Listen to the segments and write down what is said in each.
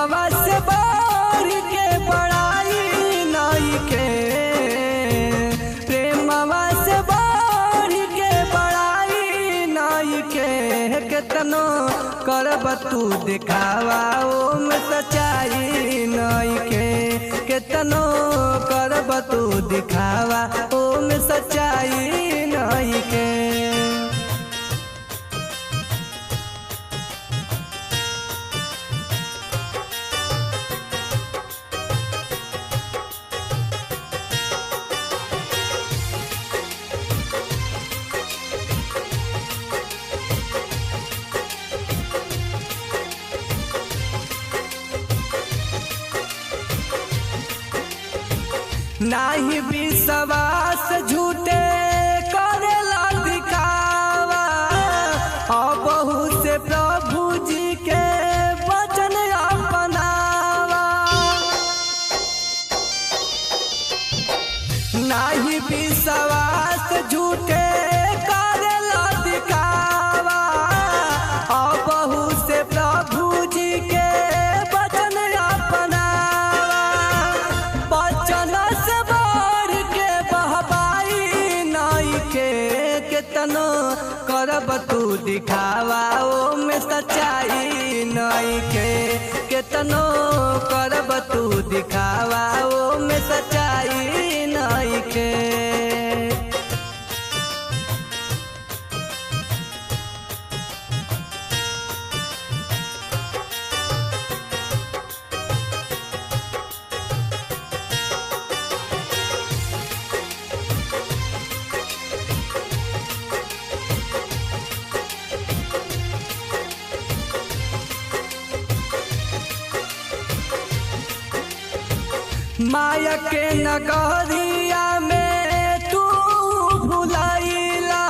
प्रेमवा से बढ़ के बड़ाई नहीं के, प्रेमवा से बढ़ के बड़ाई नहीं के। केतनो करब तू दिखावा ओमे सच्चाई नहीं के, केतनो करब तू दिखावा ओमे सच्चाई नहीं के। नाही विश्वास झूठे करेला दिखावा, अबहु से प्रभु जी के वचन अपनावा। नाही विश्वास झूठे करेला दिखावा, अबहु से प्रभु जी के वचन अपनावा। वचन से बढ़ के बहबाई नहीं के, केतनो करब तू दिखावा ओमे सच्चाई नहीं के, केतनो करब तू दिखावा ओमे सच्चाई नहीं के। माया के नगरिया में तू भुलाइला,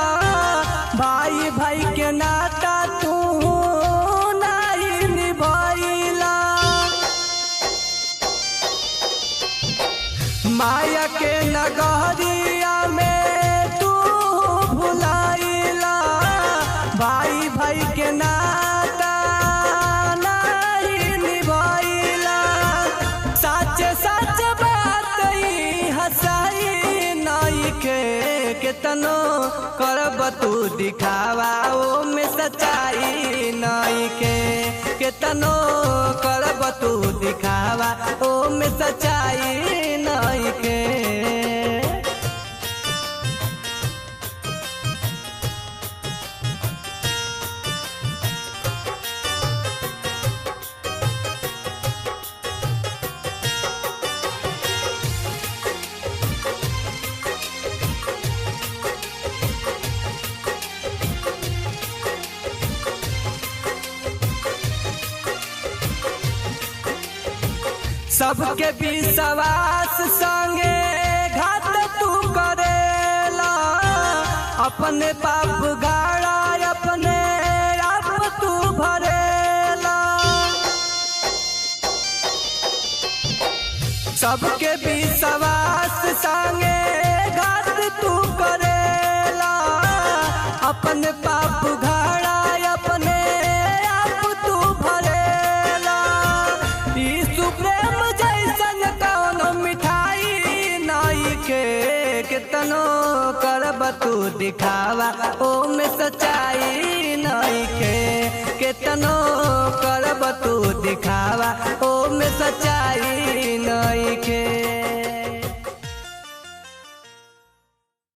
भाई भाई के नाता तू नहीं निभाइला। माया के नगरिया में तू भुलाइला, भाई भाई के नाता नहीं निभाइला। सच सच बात ही हंसाई नहीं के, केतनो करब तू दिखावा ओमे सच्चाई नहीं के, केतनो करब तू दिखावा ओमे सच्चाई नहीं के। सबके विश्वास संगे घात तू करेला, अपने पाप गाड़ा अपने आप तू भरेला। सबके विश्वास संगे घात तू करेला, अपने पाप गाड़ा अपने आप तू भरेला। यीशु प्रेम जैसन कौनो मिठाई नहीं के, केतनो करब तू दिखावा ओमे सच्चाई नहीं के, केतनो करब तू दिखावा ओमे सच्चाई